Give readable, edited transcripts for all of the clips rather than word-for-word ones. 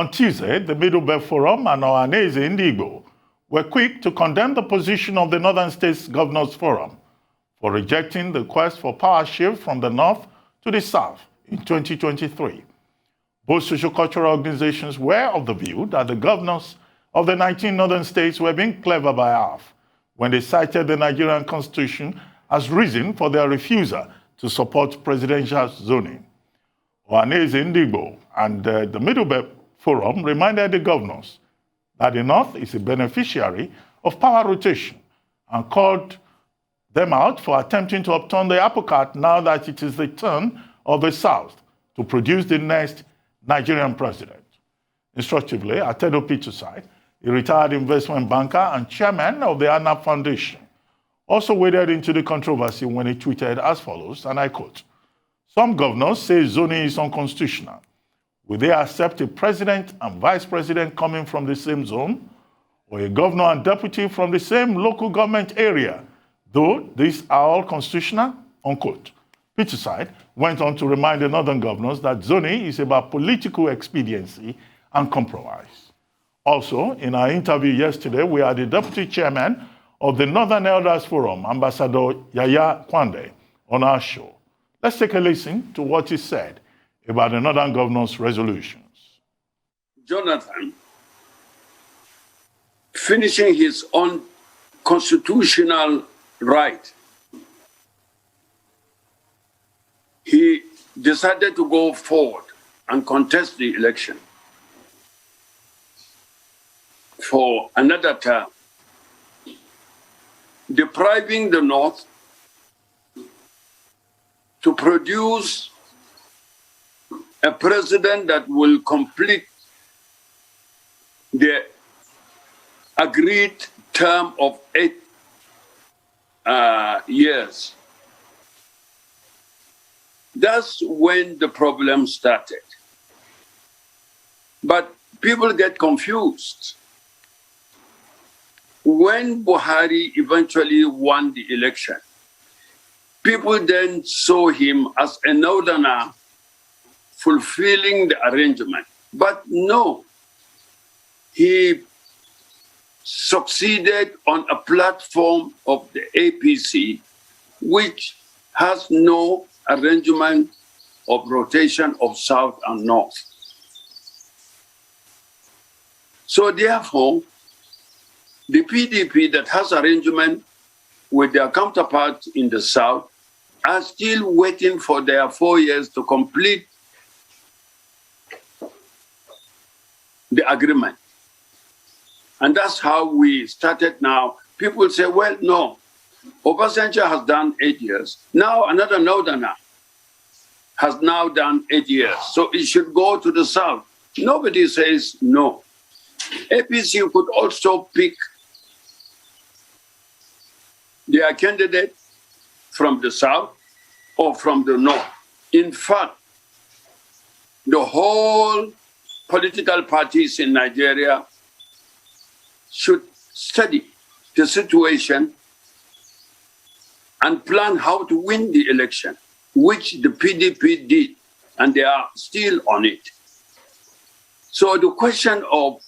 On Tuesday, the Middle Belt Forum and Ohanaeze Ndigbo were quick to condemn the position of the Northern States Governors Forum for rejecting the quest for power shift from the north to the south in 2023. Both socio-cultural organizations were of the view that the governors of the 19 northern states were being clever by half when they cited the Nigerian Constitution as reason for their refusal to support presidential zoning. Ohanaeze Ndigbo and the Middle Belt Forum reminded the governors that the North is a beneficiary of power rotation and called them out for attempting to upturn the apple cart now that it is the turn of the South to produce the next Nigerian president. Instructively, Atedo Peterside, a retired investment banker and chairman of the ANAP Foundation, also waded into the controversy when he tweeted as follows, and I quote, "Some governors say zoning is unconstitutional. Will they accept a president and vice president coming from the same zone, or a governor and deputy from the same local government area, though these are all constitutional?" Unquote. Peterside went on to remind the northern governors that zoning is about political expediency and compromise. Also, in our interview yesterday, we had the deputy chairman of the Northern Elders Forum, Ambassador Yaya Kwande, on our show. Let's take a listen to what he said about the Northern Governors' resolutions. Jonathan, finishing his own constitutional right, he decided to go forward and contest the election for another term, depriving the North to produce a president that will complete the agreed term of 8 years. That's when the problem started. But people get confused. When Buhari eventually won the election, people then saw him as a northerner fulfilling the arrangement. But no, he succeeded on a platform of the APC, which has no arrangement of rotation of South and North. So therefore, the PDP that has arrangement with their counterparts in the South are still waiting for their 4 years to complete the agreement. And that's how we started now. People say, well, no, Obasanjo has done 8 years. Now another northerner has now done 8 years. So it should go to the South. Nobody says no. APC could also pick their candidate from the South or from the North. In fact, the whole political parties in Nigeria should study the situation and plan how to win the election, which the PDP did, and they are still on it. So the question of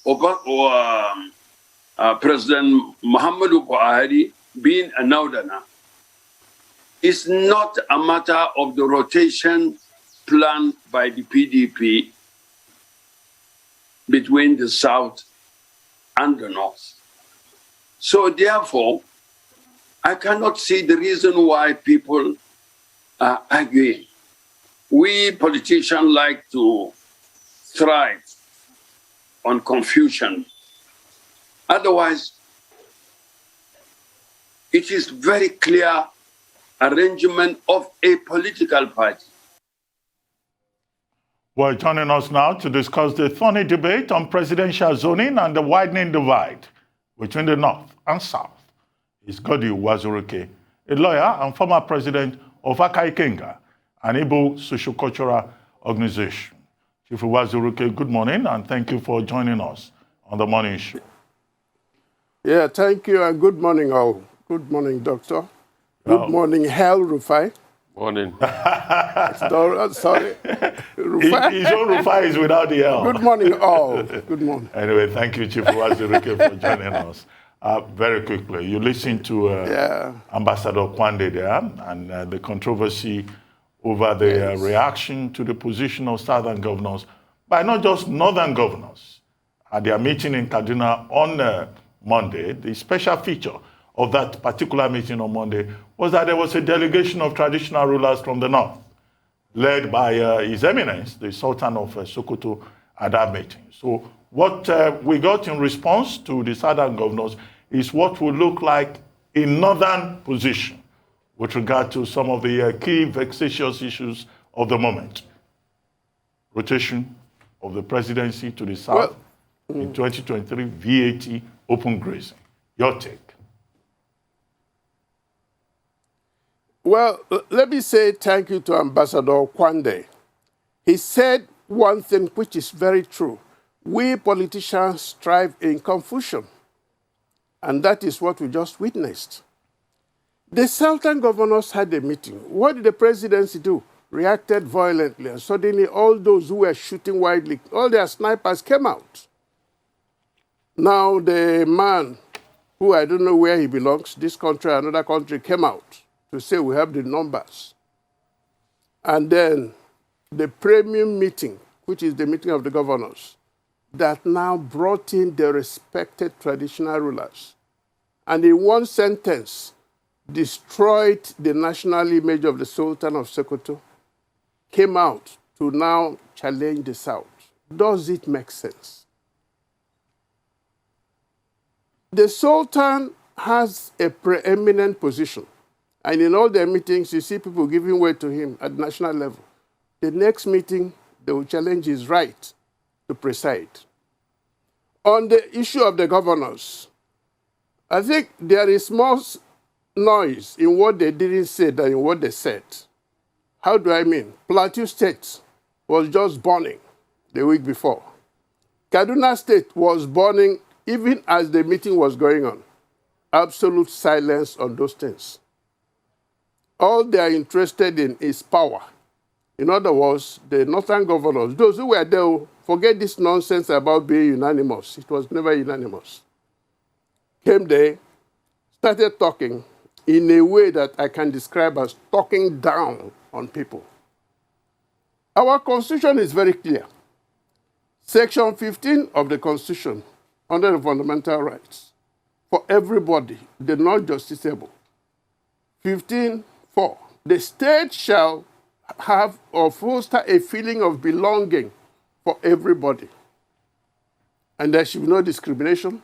President Muhammadu Buhari being a northerner is not a matter of the rotation planned by the PDP between the South and the North. So therefore, I cannot see the reason why people are arguing. We politicians like to thrive on confusion. Otherwise, it is very clear arrangement of a political party. Well, joining us now to discuss the thorny debate on presidential zoning and the widening divide between the North and South is Goddy Uwazurike, a lawyer and former president of Akaikenga, an Igbo socio-cultural organization. Chief Uwazurike, good morning, and thank you for joining us on the morning show. Yeah, thank you, and good morning all. Good morning, Doctor. Good morning, Hel Rufai. Morning. Sorry. His own Rufai is without the L. Good morning, all. Good morning. Anyway, thank you, Chief Uwazurike, for joining us. Very quickly, you listened to Ambassador Kwande there and the controversy over the reaction to the position of Southern governors by not just Northern governors. At their meeting in Kaduna on Monday, the special feature of that particular meeting on Monday was that there was a delegation of traditional rulers from the north, led by His Eminence, the Sultan of Sokoto, at that meeting. So what we got in response to the Southern governors is what would look like a northern position with regard to some of the key vexatious issues of the moment. Rotation of the presidency to the south in 2023, VAT, open grazing. Your take. Well, let me say thank you to Ambassador Kwande. He said one thing which is very true. We politicians thrive in confusion. And that is what we just witnessed. The Southern governors had a meeting. What did the presidency do? Reacted violently. And suddenly all those who were shooting widely, all their snipers came out. Now the man, who I don't know where he belongs, this country or another country, came out to say we have the numbers. And then the premium meeting, which is the meeting of the governors, that now brought in the respected traditional rulers. And in one sentence, destroyed the national image of the Sultan of Sokoto, came out to now challenge the South. Does it make sense? The Sultan has a preeminent position. And in all their meetings, you see people giving way to him at national level. The next meeting, they will challenge his right to preside. On the issue of the governors, I think there is more noise in what they didn't say than in what they said. How do I mean? Plateau State was just burning the week before. Kaduna State was burning even as the meeting was going on. Absolute silence on those things. All they are interested in is power. In other words, the northern governors, those who were there, forget this nonsense about being unanimous. It was never unanimous. Came there, started talking in a way that I can describe as talking down on people. Our Constitution is very clear. Section 15 of the Constitution, under the fundamental rights, for everybody, the non-justiciable. 15:4, the state shall have or foster a feeling of belonging for everybody. And there should be no discrimination.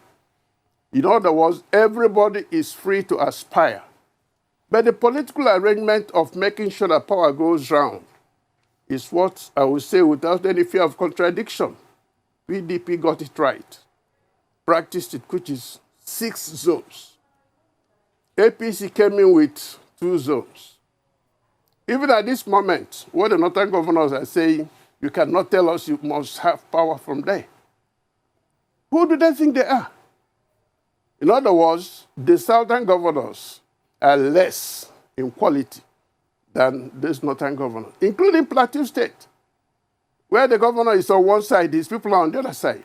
In other words, everybody is free to aspire. But the political arrangement of making sure that power goes round is what I would say without any fear of contradiction. PDP got it right, practiced it, which is 6 zones. APC came in with 2 zones. Even at this moment, what the northern governors are saying, you cannot tell us you must have power from there. Who do they think they are? In other words, the southern governors are less in quality than these northern governors, including Plateau State, where the governor is on one side, his people are on the other side.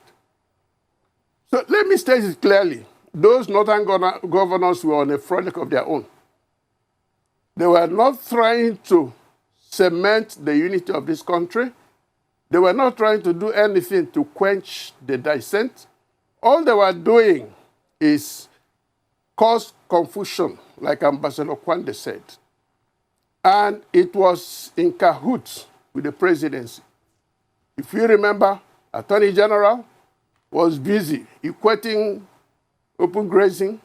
So let me state it clearly. Those northern governors were on a frolic of their own. They were not trying to cement the unity of this country. They were not trying to do anything to quench the dissent. All they were doing is cause confusion, like Ambassador Kwande said. And it was in cahoots with the presidency. If you remember, Attorney General was busy equating open grazing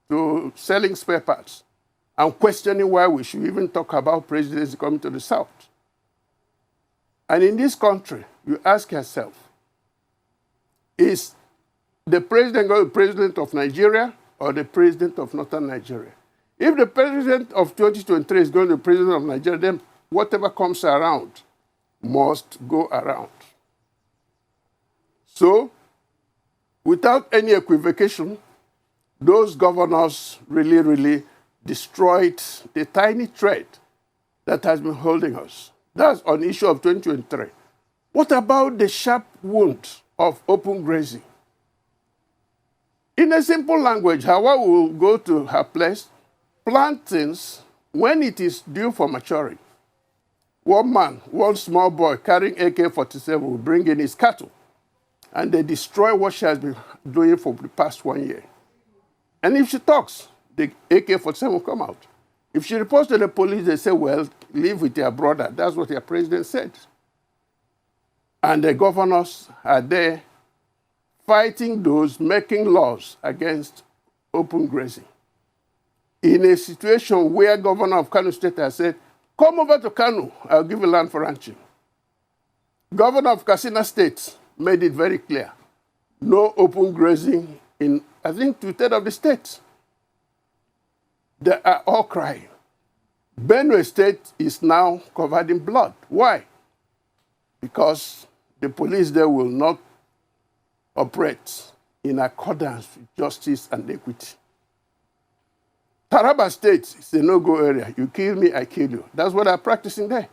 to selling spare parts and questioning why we should even talk about presidency coming to the South. And in this country, you ask yourself, is the president going to be president of Nigeria or the president of Northern Nigeria? If the president of 2023 is going to be president of Nigeria, then whatever comes around must go around. So, without any equivocation, those governors really destroyed the tiny thread that has been holding us. That's on the issue of 2023. What about the sharp wound of open grazing? In a simple language, Hawa will go to her place, plant things when it is due for maturing. One man, one small boy carrying AK-47 will bring in his cattle, and they destroy what she has been doing for the past 1 year. And if she talks, the AK-47 will come out. If she reports to the police, they say, well, live with your brother. That's what your president said. And the governors are there fighting those making laws against open grazing. In a situation where governor of Kano State has said, come over to Kano, I'll give you land for ranching. Governor of Katsina State made it very clear. No open grazing in, I think, 2/3 of the state. They are all crying. Benue State is now covered in blood. Why? Because the police there will not operate in accordance with justice and equity. Taraba State is a no-go area. You kill me, I kill you. That's what they're practicing there.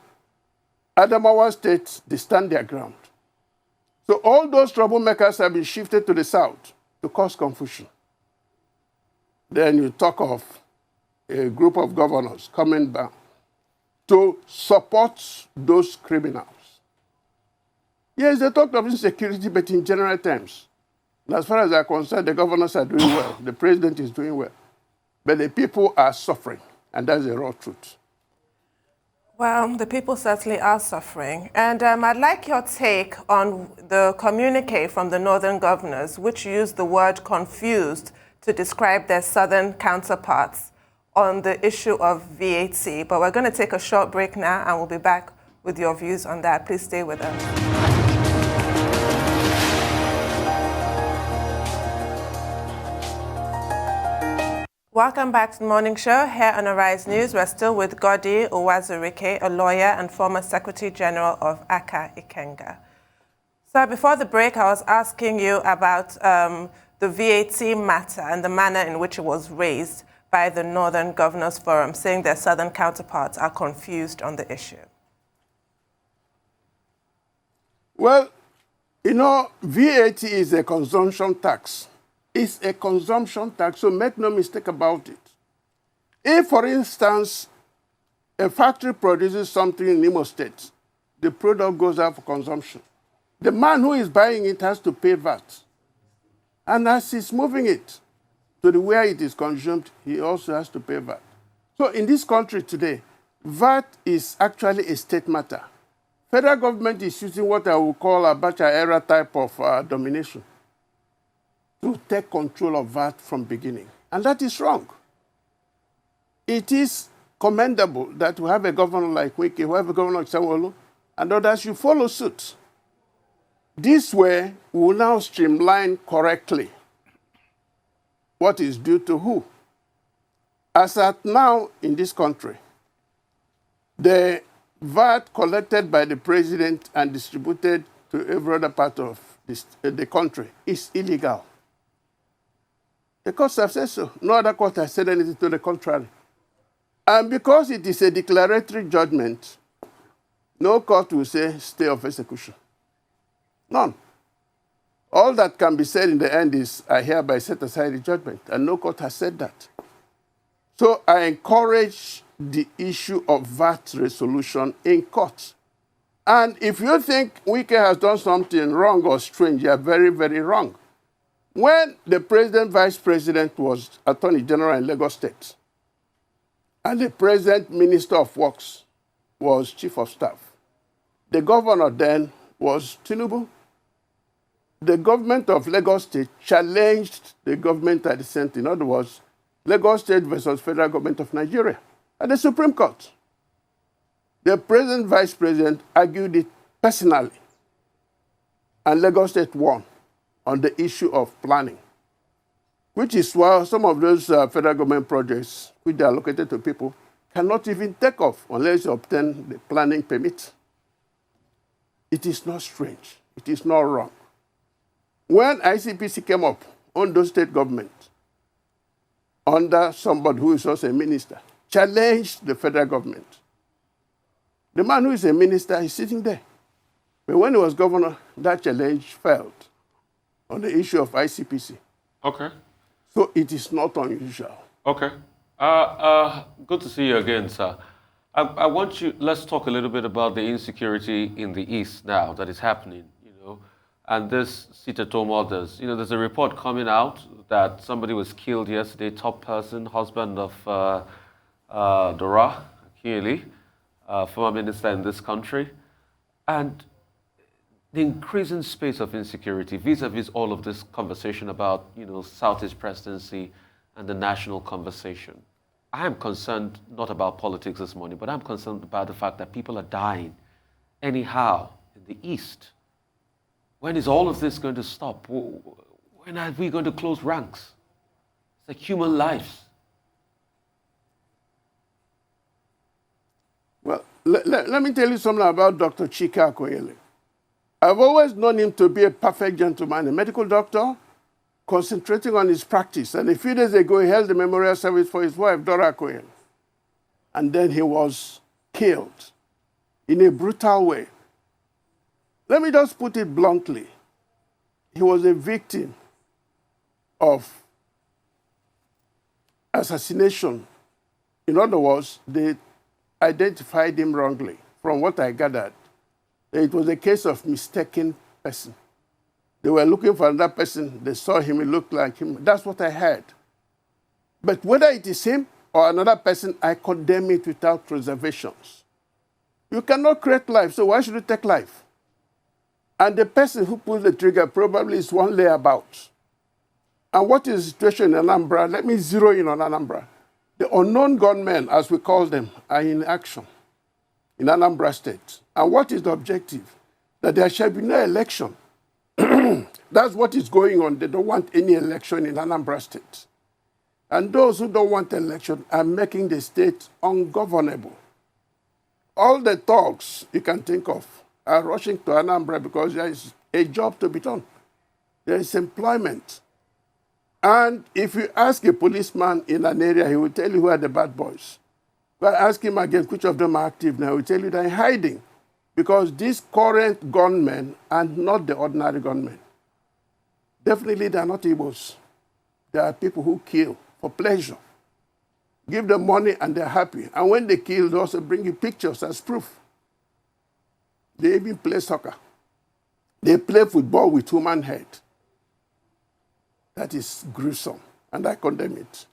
Adamawa State, they stand their ground. So all those troublemakers have been shifted to the south to cause confusion. Then you talk of a group of governors coming down to support those criminals. Yes, they talked of insecurity, but in general terms. And as far as I'm concerned, the governors are doing well. The president is doing well. But the people are suffering, and that's the raw truth. Well, the people certainly are suffering. And I'd like your take on the communique from the northern governors, which used the word confused to describe their southern counterparts on the issue of VAT. But we're going to take a short break now, and we'll be back with your views on that. Please stay with us. Welcome back to the Morning Show here on Arise News. We're still with Goddy Uwazurike, a lawyer and former Secretary General of Aka Ikenga. So before the break, I was asking you about the VAT matter and the manner in which it was raised by the Northern Governors Forum, saying their southern counterparts are confused on the issue. Well, you know, VAT is a consumption tax. It's a consumption tax, so make no mistake about it. If, for instance, a factory produces something in Imo State, the product goes out for consumption. The man who is buying it has to pay VAT. And as he's moving it to the where it is consumed, he also has to pay VAT. So in this country today, VAT is actually a state matter. Federal government is using what I would call a Abacha-era type of domination to take control of VAT from beginning. And that is wrong. It is commendable that we have a governor like Wike, we have a governor like Sanwo-Olu, and others should follow suit. This way, we will now streamline correctly what is due to who. As at now in this country, the VAT collected by the president and distributed to every other part of the country is illegal. The courts have said so. No other court has said anything to the contrary. And because it is a declaratory judgment, no court will say stay of execution. None. All that can be said in the end is, I hereby set aside the judgment, and no court has said that. So I encourage the issue of VAT resolution in court. And if you think Wike has done something wrong or strange, you are very, very wrong. When the president, vice president was Attorney General in Lagos State, and the present Minister of Works was Chief of Staff, the governor then was Tinubu. The government of Lagos State challenged the government at the center. In other words, Lagos State versus federal government of Nigeria at the Supreme Court. The president, vice president argued it personally, and Lagos State won on the issue of planning, which is why some of those federal government projects, which are allocated to people, cannot even take off unless you obtain the planning permit. It is not strange. It is not wrong. When ICPC came up on those state government, under somebody who is also a minister, challenged the federal government. The man who is a minister is sitting there. But when he was governor, that challenge failed on the issue of ICPC. Okay. So it is not unusual. Okay. Good to see you again, sir. I want you, let's talk a little bit about the insecurity in the East now that is happening, and this cited others. There's a report coming out that somebody was killed yesterday, top person, husband of Dora Akili, former minister in this country. And the increasing space of insecurity vis-a-vis all of this conversation about, Southeast presidency and the national conversation. I am concerned not about politics this morning, but I'm concerned about the fact that people are dying anyhow in the East. When is all of this going to stop? When are we going to close ranks? It's like human lives. Well, let me tell you something about Dr. Chika Akoyele. I've always known him to be a perfect gentleman, a medical doctor, concentrating on his practice. And a few days ago, he held the memorial service for his wife, Dora Akoyele. And then he was killed in a brutal way. Let me just put it bluntly. He was a victim of assassination. In other words, they identified him wrongly. From what I gathered, it was a case of mistaken person. They were looking for another person. They saw him, it looked like him. That's what I heard. But whether it is him or another person, I condemn it without reservations. You cannot create life, so why should you take life? And the person who pulled the trigger probably is one layabout. And what is the situation in Anambra? Let me zero in on Anambra. The unknown gunmen, as we call them, are in action in Anambra State. And what is the objective? That there shall be no election. That's what is going on. They don't want any election in Anambra State. And those who don't want election are making the state ungovernable. All the talks you can think of are rushing to Anambra because there is a job to be done. There is employment. And if you ask a policeman in an area, he will tell you who are the bad boys. But ask him again which of them are active now, he will tell you they're hiding. Because these current gunmen are not the ordinary gunmen. Definitely they are not Igbos. They are people who kill for pleasure. Give them money and they're happy. And when they kill, they also bring you pictures as proof. They even play soccer. They play football with human head. That is gruesome, and I condemn it.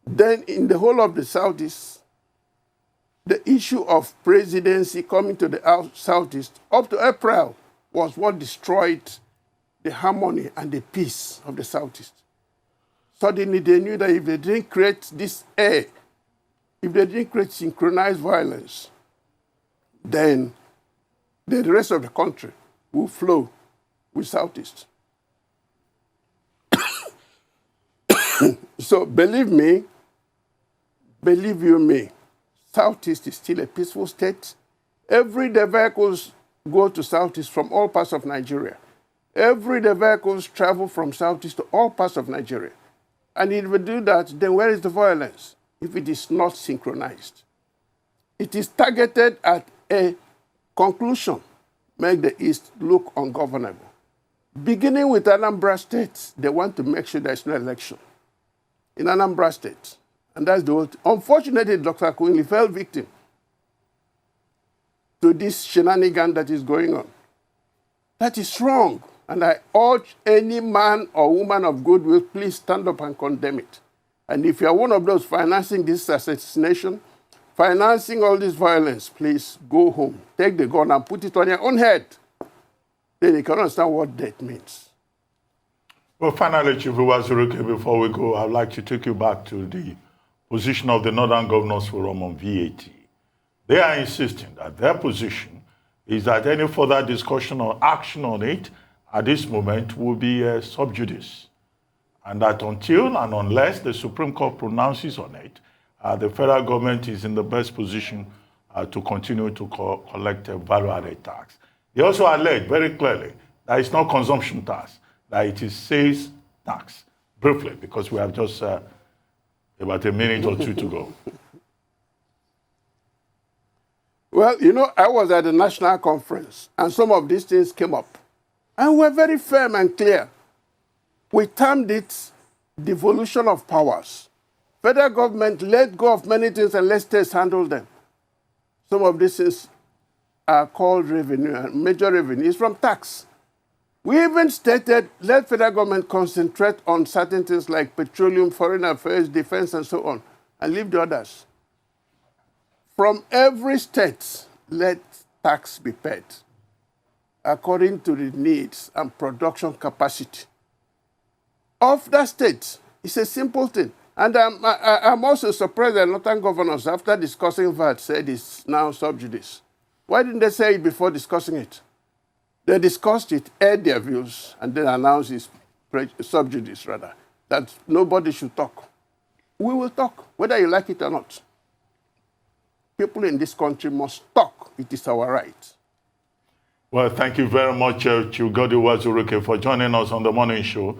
Then in the whole of the Southeast, the issue of presidency coming to the Southeast up to April was what destroyed the harmony and the peace of the Southeast. Suddenly they knew that if they didn't create this air, if they didn't create synchronized violence, then the rest of the country will flow with Southeast. So believe me, believe you me, Southeast is still a peaceful state. Every day vehicles go to Southeast from all parts of Nigeria. Every day vehicles travel from Southeast to all parts of Nigeria. And if we do that, then where is the violence? If it is not synchronized. It is targeted at a conclusion, make the East look ungovernable. Beginning with Anambra State, they want to make sure there's no election in Anambra State. And that's the whole thing. Unfortunately, Dr. Akoyele fell victim to this shenanigan that is going on. That is wrong. And I urge any man or woman of goodwill, please stand up and condemn it. And if you are one of those financing this assassination, financing all this violence, please go home. Take the gun and put it on your own head. Then you can understand what death means. Well, finally, Chief Uwazurike, before we go, I'd like to take you back to the position of the Northern Governors Forum on VAT. They are insisting that their position is that any further discussion or action on it at this moment will be sub judice. And that until and unless the Supreme Court pronounces on it, the federal government is in the best position to continue to collect a value-added tax. They also allege very clearly that it's not consumption tax, that it is sales tax. Briefly, because we have just about a minute or two to go. Well, you know, I was at the national conference, and some of these things came up. And we're very firm and clear. We termed it devolution of powers. Federal government let go of many things and let states handle them. Some of these things are called revenue, and major revenue is from tax. We even stated, let federal government concentrate on certain things like petroleum, foreign affairs, defense, and so on, and leave the others. From every state, let tax be paid according to the needs and production capacity of that state. It's a simple thing. And I'm also surprised that northern governors, after discussing VAT, said it's now sub judice. Why didn't they say it before discussing it? They discussed it, aired their views, and then announced it's sub judice, rather, that nobody should talk. We will talk, whether you like it or not. People in this country must talk. It is our right. Well, thank you very much, Goddy Uwazurike, for joining us on the morning show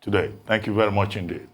today. Thank you very much indeed.